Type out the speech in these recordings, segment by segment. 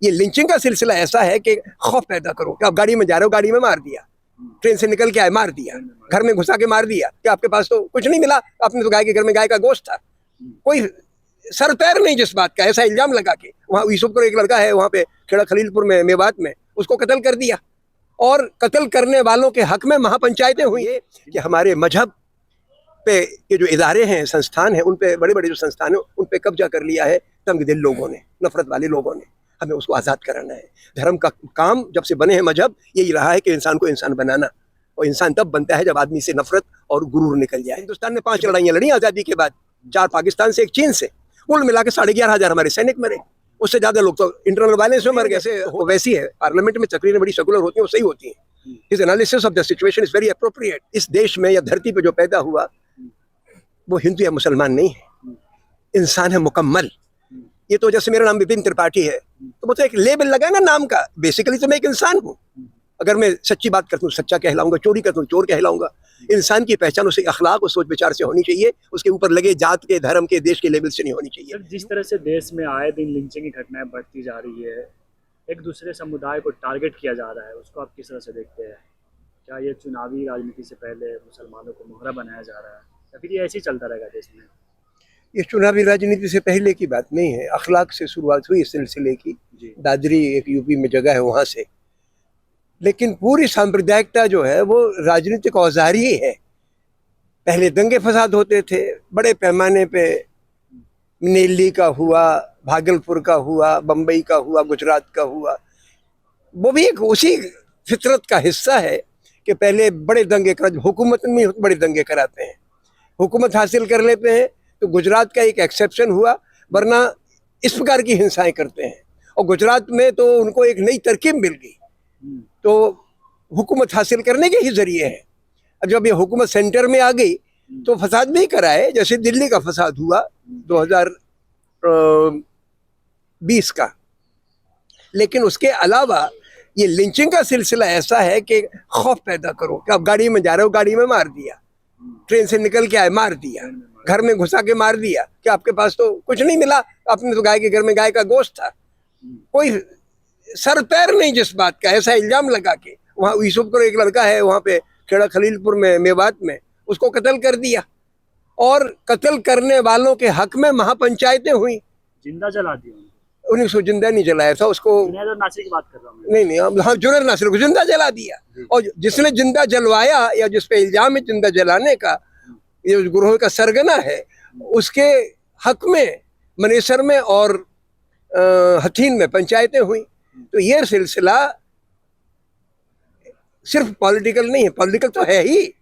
ये लिंचिंग का सिलसिला ऐसा है कि खौफ पैदा करो कि आप गाड़ी में जा रहे हो, गाड़ी में मार दिया, ट्रेन से निकल के आए मार दिया, घर में घुसा के मार दिया कि आपके पास तो कुछ नहीं मिला, आपने तो गाय के घर में गाय का गोश्त था, कोई सर पैर नहीं जिस बात का, ऐसा इल्जाम लगा के वहाँ यूसुफपुर एक लड़का है वहाँ पे खेड़ा खलीलपुर में मेवात में, उसको कत्ल कर दिया। और कत्ल करने वालों के हक में महापंचायतें हुई है कि हमारे मजहब पे के जो इदारे हैं, संस्थान हैं, उन पे बड़े बड़े जो संस्थान हैं उन पे कब्जा कर लिया है तंग दिल लोगों ने, नफरत वाले लोगों ने। हमें उसको आज़ाद कराना है। धर्म का काम जब से बने हैं मजहब यही रहा है कि इंसान को इंसान बनाना, और इंसान तब बनता है जब आदमी से नफरत और गुरूर निकल जाए। हिंदुस्तान ने 5 लड़ाइयाँ लड़ी आज़ादी के बाद, 4 पाकिस्तान से, 1 चीन से, कुल मिला के 11,500 हमारे सैनिक मरे, उससे ज़्यादा लोग तो इंटरनल वायलेंस में मर गए। वैसी है पार्लियामेंट में तकरीरें बड़ी सेकुलर होती हैं, वो सही होती हैं। His analysis of the situation is very appropriate. इस देश में या धरती पे जो पैदा हुआ वो हिंदू या मुसलमान नहीं है, इंसान है मुकम्मल। ये तो जैसे मेरा नाम विपिन त्रिपाठी है तो वो तो एक लेबल लगा ना नाम का, बेसिकली तो मैं एक इंसान हूँ। अगर मैं सच्ची बात करता हूँ सच्चा कहलाऊंगा, चोरी करता हूँ चोर कहलाऊंगा। इंसान की पहचान उसके अखलाक और सोच विचार से होनी चाहिए, उसके ऊपर लगे जात के, धर्म के, देश के लेवल से नहीं होनी चाहिए। जिस तरह से देश में आए दिन लिंचिंग की घटनाएं बढ़ती जा रही है, एक दूसरे समुदाय को टारगेट किया जा रहा है, उसको आप किस तरह से देखते हैं? क्या ये चुनावी राजनीति से पहले मुसलमानों को मोहरा बनाया जा रहा है या फिर ये ऐसे ही चलता रहेगा देश में? ये चुनावी राजनीति से पहले की बात नहीं है, अखलाक से शुरुआत हुई इस सिलसिले की। दादरी एक यूपी में जगह है वहाँ से, लेकिन पूरी सांप्रदायिकता जो है वो राजनीतिक औजार ही है। पहले दंगे फसाद होते थे बड़े पैमाने पे, नेल्ली का हुआ, भागलपुर का हुआ, बम्बई का हुआ, गुजरात का हुआ। वो भी एक उसी फितरत का हिस्सा है कि पहले बड़े दंगे कर, हुकूमत में बड़े दंगे कराते हैं, हुकूमत हासिल कर लेते हैं। तो गुजरात का एक एक्सेप्शन हुआ, वरना इस प्रकार की हिंसाएं करते हैं। और गुजरात में तो उनको एक नई तरकीब मिल गई, तो हुकूमत हासिल करने के ही जरिए है। अब जब ये हुकूमत सेंटर में आ गई तो फसाद भी कराए, जैसे दिल्ली का फसाद हुआ 2020 का। लेकिन उसके अलावा ये लिंचिंग का सिलसिला ऐसा है कि खौफ पैदा करो कि आप गाड़ी में जा रहे हो, गाड़ी में मार दिया, ट्रेन से निकल के आए मार दिया, घर में घुसा के मार दिया कि आपके पास तो कुछ नहीं मिला, आपने तो गाय के घर में गाय का गोश्त था, कोई सर पैर नहीं जिस बात का, ऐसा इल्जाम लगा के वहाँ यूसुफपुर एक लड़का है वहाँ पे खेड़ा खलीलपुर में मेवात में, उसको कत्ल कर दिया। और कत्ल करने वालों के हक में महापंचायतें हुई, जिंदा जला दिया उन्हें। उसको जिंदा नहीं जलाया था, उसको जुनैद नासिर की बात कर रहा हूँ। नहीं, हाँ, जुनैद नासिर को जिंदा जला दिया। और जिसने जिंदा जलवाया या जिस पे इल्जाम है जिंदा जलाने का, ये गुरोह का सरगना है, उसके हक में मनेसर में और हथीन में पंचायतें हुई। तो ये सिलसिला सिर्फ पॉलिटिकल नहीं है, पॉलिटिकल तो है ही,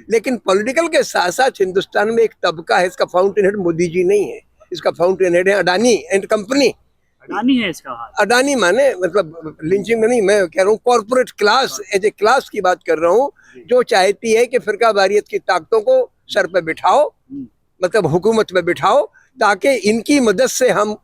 लेकिन पॉलिटिकल के साथ साथ हिंदुस्तान में एक तबका है, इसका फाउंटेन हेड मोदी जी नहीं है, इसका फाउंटेन हेड है अडानी एंड कंपनी। अडानी है इसका हाल। अडानी माने मतलब लिंचिंग में नहीं, मैं कह रहा हूँ corporate class, as a class की बात कर रहा हूँ, जो चाहती है कि फिरका वारियत की ताकतों को सर पे बिठाओ, मतलब हुकूमत में बिठाओ, ताकि इनकी मदद से हम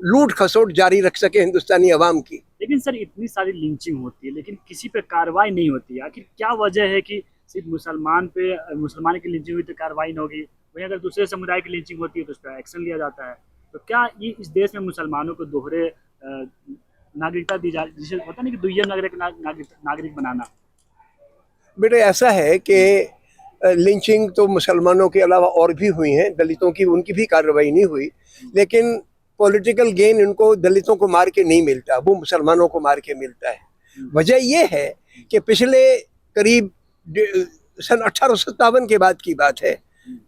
लूट खसोट जारी रख सके हिंदुस्तानी अवाम की। लेकिन सर इतनी सारी लिंचिंग होती है लेकिन किसी पे कार्रवाई नहीं होती, आखिर क्या वजह है कि सिर्फ मुसलमान की लिंचिंग हुई तो कार्रवाई नहीं होगी, वहीं अगर दूसरे समुदाय की लिंचिंग होती है तो उस पर एक्शन लिया जाता है? तो क्या ये इस देश में मुसलमानों को दोहरे नागरिकता दी जा, जिसे होता नहीं कि दुय्यम नागरिक बनाना? बेटे ऐसा है कि लिंचिंग तो मुसलमानों के अलावा और भी हुई हैं, दलितों की उनकी भी कार्रवाई नहीं हुई, लेकिन पॉलिटिकल गेन इनको दलितों को मार के नहीं मिलता, वो मुसलमानों को मार के मिलता है। वजह ये है कि पिछले करीब सन 1857 के बाद की बात है,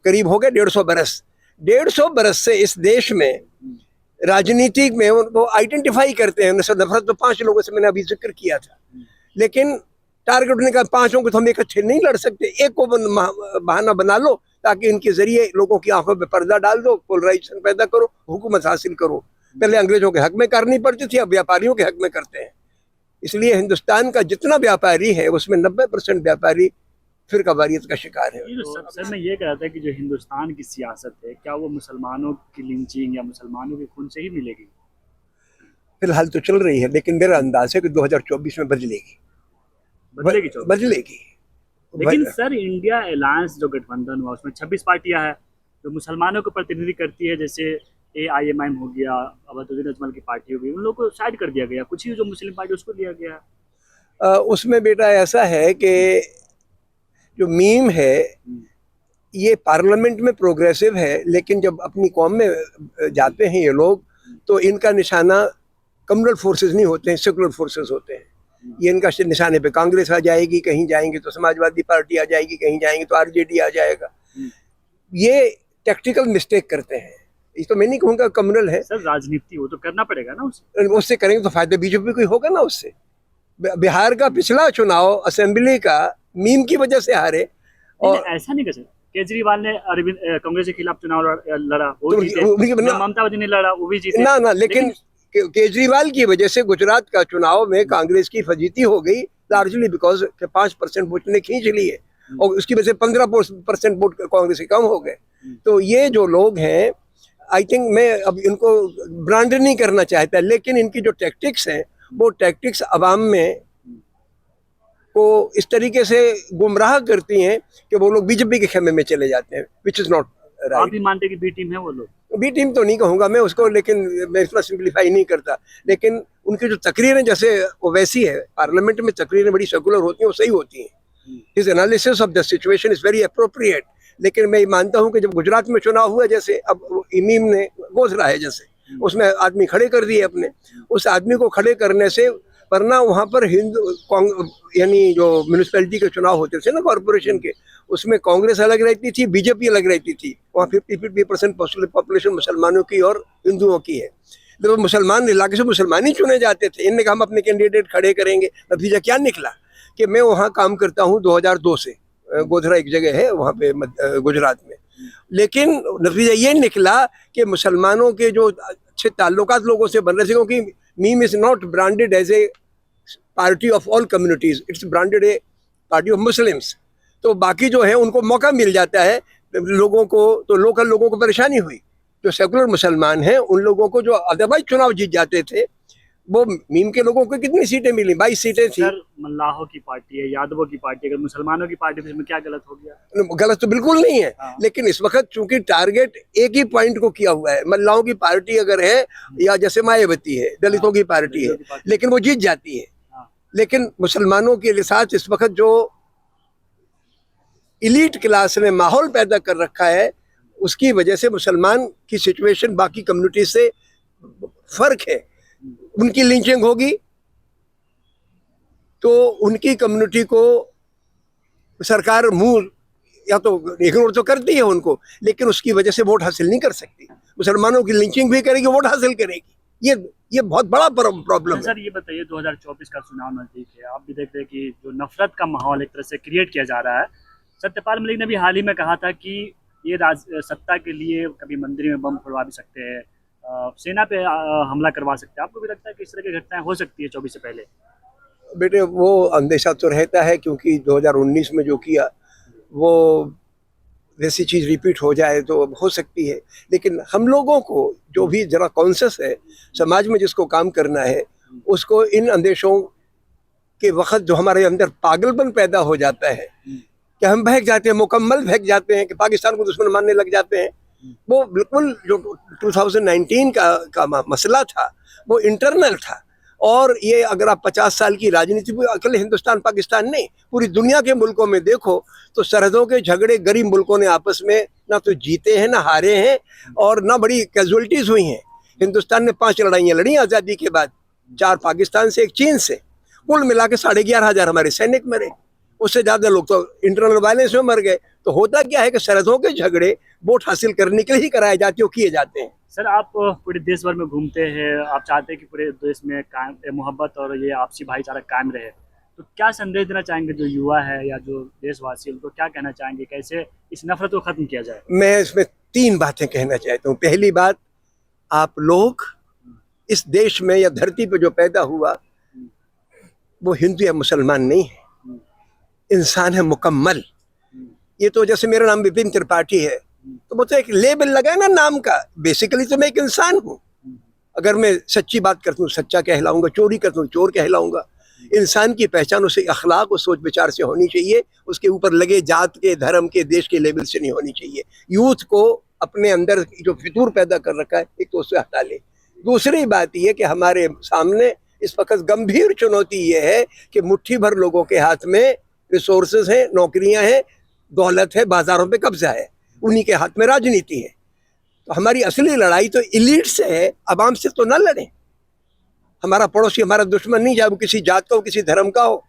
करीब हो गए 150 बरस। 150 बरस से इस देश में राजनीति में उनको आइडेंटिफाई करते हैं। नफरत तो 5 लोगों से मैंने अभी जिक्र किया था, लेकिन टारगेट ने कहा 5 को तो हम इकट्ठे नहीं लड़ सकते, एक को बहाना बना लो ताकि इनके जरिए लोगों की आंखों पे पर्दा डाल दो, पोलराइजेशन पैदा करो, हुकूमत हासिल करो। पहले अंग्रेजों के हक में करनी पड़ती थी, अब व्यापारियों के हक में करते हैं। इसलिए हिंदुस्तान का जितना व्यापारी है उसमें 90% व्यापारी फिरका वारियत का शिकार है। सर मैं ये कह रहा था कि जो हिंदुस्तान की सियासत है, क्या वो मुसलमानों की लिंचिंग या मुसलमानों के खून से ही मिलेगी? फिलहाल तो चल रही है, लेकिन मेरा अंदाज है कि 2024 में बदलेगी। लेकिन सर इंडिया अलायंस जो गठबंधन हुआ उसमें 26 पार्टियां हैं जो मुसलमानों को प्रतिनिधि करती है, जैसे AIMIM हो गया, अबदुद्दीन अजमल की पार्टी हो गई, उन लोगों को साइड कर दिया गया, कुछ ही जो मुस्लिम पार्टी उसको लिया गया। उसमें बेटा ऐसा है कि जो मीम है ये पार्लियामेंट में प्रोग्रेसिव है, लेकिन जब अपनी कौम में जाते हैं ये लोग तो इनका निशाना कम्युनल फोर्सेस नहीं होते हैं, सेकुलर फोर्सेस होते हैं। ये इनका निशाने पे कांग्रेस आ जाएगी, कहीं जाएंगे तो समाजवादी पार्टी आ जाएगी, कहीं जाएंगे तो RJD आ जाएगा। ये टैक्टिकल मिस्टेक करते हैं। ये तो मैं नहीं कहूँगा कम्युनल है सर राजनीति वो तो करना पड़ेगा ना उससे करेंगे तो फायदा बीजेपी को ही होगा ना उससे। बिहार का पिछला चुनाव असेंबली का मीम की वजह से हारे। और ऐसा नहीं कर सकते, केजरीवाल ने अरविंद कांग्रेस के खिलाफ चुनाव लड़ा, वो तो जीते, ममता बनर्जी ने लड़ा, वो भी जीते ना, लेकिन केजरीवाल की वजह से गुजरात का चुनाव में कांग्रेस की फजीती हो गई, लार्जली बिकॉज 5% वोट ने खींच लिए और उसकी वजह से 15% वोट कांग्रेस के कम हो गए। तो ये जो लोग हैं, आई थिंक मैं अब इनको ब्रांड नहीं करना चाहता, लेकिन इनकी जो टैक्टिक्स हैं वो टैक्टिक्स अवाम में को इस तरीके से गुमराह करती हैं कि वो लोग बीजेपी के खेमे में चले जाते हैं, विच इज नॉट आप राइट। भी मानते हैं कि बी टीम है वो लोग? बी टीम तो नहीं कहूँगा मैं उसको, लेकिन मैं इतना सिंप्लीफाई नहीं करता, लेकिन उनकी जो तकरीरें जैसे वो वैसी है, पार्लियामेंट में तकरीरें बड़ी सेकुलर होती हैं, वो सही होती हैं। His analysis of the situation is very appropriate. लेकिन मैं मानता हूँ कि जब गुजरात में चुनाव हुआ, जैसे अब इमीम ने गोद रहा है, जैसे उसमें आदमी खड़े कर दिए अपने, उस आदमी को खड़े करने से, वरना वहाँ पर हिंदू यानी जो म्यूनिसिपैलिटी के चुनाव होते थे ना कॉर्पोरेशन के, उसमें कांग्रेस अलग रहती थी, बीजेपी अलग रहती थी। वहाँ 50% पॉपुलेशन मुसलमानों की और हिंदुओं की है। जब मुसलमान इलाके से मुसलमान ही चुने जाते थे, इनने कहा हम अपने कैंडिडेट खड़े करेंगे। नतीजा क्या निकला कि मैं वहाँ काम करता हूँ 2002 से, गोधरा एक जगह है वहाँ पे गुजरात में, लेकिन नतीजा ये निकला कि मुसलमानों के जो अच्छे ताल्लुकात लोगों से बन रहे थे, क्योंकि MIM is not branded as a party of all communities, it's branded a party of Muslims. तो बाकी जो है उनको मौका मिल जाता है लोगों को, तो लोकल लोगों को परेशानी हुई। जो सेकुलर मुसलमान हैं उन लोगों को जो अदरवाइज चुनाव जीत जाते थे, वो मीम के लोगों को कितनी सीटें मिली? 22 सीटें थी। सर मल्लाहों की पार्टी है, यादवों की पार्टी, अगर मुसलमानों की पार्टी, इसमें क्या गलत हो गया? गलत तो बिल्कुल नहीं है, लेकिन इस वक्त चूंकि टारगेट एक ही पॉइंट को किया हुआ है, मल्लाहों की पार्टी अगर है या जैसे मायावती है, दलितों की पार्टी है, लेकिन वो जीत जाती है। लेकिन मुसलमानों के साथ इस वक्त जो इलीट क्लास ने माहौल पैदा कर रखा है, उसकी वजह से मुसलमान की सिचुएशन बाकी कम्युनिटी से फर्क है। उनकी लिंचिंग होगी तो उनकी कम्युनिटी को सरकार मुंह या तो इग्नोर तो करती है उनको, लेकिन उसकी वजह से वोट हासिल नहीं कर सकती। मुसलमानों की लिंचिंग भी करेगी, वोट हासिल करेगी। ये बहुत बड़ा प्रॉब्लम है। सर ये बताइए, 2024 का चुनाव नजदीक है, आप भी देख रहे हैं कि जो नफरत का माहौल एक तरह से क्रिएट किया जा रहा है। सत्यपाल मलिक ने भी हाल ही में कहा था कि ये सत्ता के लिए कभी मंदिर में बम फोड़वा भी सकते हैं, सेना पे हमला करवा सकते हैं। आपको भी लगता है कि इस तरह की घटनाएं हो सकती है 24 से पहले? बेटे वो अंदेशा तो रहता है, क्योंकि 2019 में जो किया वो वैसी चीज़ रिपीट हो जाए तो हो सकती है। लेकिन हम लोगों को जो भी जरा कॉन्शियस है, समाज में जिसको काम करना है, उसको इन अंदेशों के वक्त जो हमारे अंदर पागलपन पैदा हो जाता है कि हम बहक जाते हैं, मुकम्मल बहक जाते हैं कि पाकिस्तान को दुश्मन मानने लग जाते हैं, वो बिल्कुल जो 2019 का मसला था वो इंटरनल था। और ये अगर आप 50 साल की राजनीति, अकेले हिंदुस्तान पाकिस्तान नहीं, पूरी दुनिया के मुल्कों में देखो तो सरहदों के झगड़े गरीब मुल्कों ने आपस में ना तो जीते हैं ना हारे हैं, और ना बड़ी कैजुअलिटीज हुई हैं। हिंदुस्तान ने 5 लड़ाइयाँ लड़ी आज़ादी के बाद, 4 पाकिस्तान से, 1 चीन से, कुल मिला के 11,500 हमारे सैनिक मरे, उससे ज़्यादा लोग तो इंटरनल वायलेंस में मर गए। तो होता क्या है कि सरहदों के झगड़े वोट हासिल करने के लिए ही कराए जाते हो, किए जाते हैं। सर आप पूरे देश भर में घूमते हैं, आप चाहते हैं कि पूरे देश में कायम मोहब्बत और ये आपसी भाईचारा कायम रहे, तो क्या संदेश देना चाहेंगे जो युवा है या जो देशवासी, उनको क्या कहना चाहेंगे, कैसे इस नफरत को खत्म किया जाए? मैं इसमें 3 बातें कहना चाहता हूँ। पहली बात, आप लोग इस देश में या धरती पर जो पैदा हुआ वो हिंदू या मुसलमान नहीं है, इंसान है मुकम्मल। ये तो जैसे मेरा नाम विपिन त्रिपाठी है, तो वो तो एक लेबल लगा है ना नाम का, बेसिकली तो मैं एक इंसान हूँ। अगर मैं सच्ची बात करता हूँ सच्चा कहलाऊंगा, चोरी करता हूँ चोर कहलाऊंगा। इंसान की पहचान उसे अखलाक और सोच विचार से होनी चाहिए, उसके ऊपर लगे जात के, धर्म के, देश के लेबल से नहीं होनी चाहिए। यूथ को अपने अंदर जो फितूर पैदा कर रखा है, एक तो उससे हटा ले। दूसरी बात यह कि हमारे सामने इस वक्त गंभीर चुनौती यह है कि मुट्ठी भर लोगों के हाथ में रिसोर्सेज हैं, नौकरियां हैं, दौलत है, बाजारों पे कब्जा है, उन्हीं के हाथ में राजनीति है। तो हमारी असली लड़ाई तो इलीट से है, अवाम से तो न लड़ें। हमारा पड़ोसी हमारा दुश्मन नहीं, चाहे वो किसी जात का हो, किसी धर्म का हो।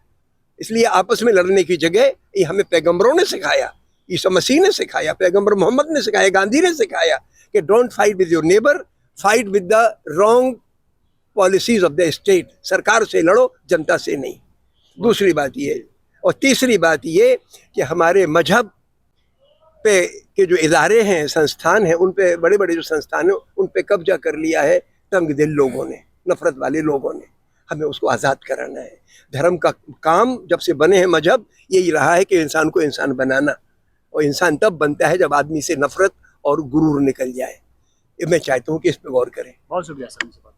इसलिए आपस में लड़ने की जगह ये हमें पैगंबरों ने सिखाया, ईसा मसीह ने सिखाया, पैगंबर मोहम्मद ने सिखाया, गांधी ने सिखाया कि don't fight with your neighbour, fight with the wrong policies of the state. सरकार से लड़ो, जनता से नहीं। दूसरी बात ये, और तीसरी बात ये कि हमारे मजहब पे के जो इदारे हैं, संस्थान हैं, उन पे बड़े बड़े जो संस्थान हैं उन पे कब्जा कर लिया है तंग दिल लोगों ने, नफरत वाले लोगों ने। हमें उसको आज़ाद कराना है। धर्म का काम जब से बने हैं मजहब, यही रहा है कि इंसान को इंसान बनाना, और इंसान तब बनता है जब आदमी से नफरत और गुरूर निकल जाए। मैं चाहता हूँ कि इस पर गौर करें। बहुत शुक्रिया सर।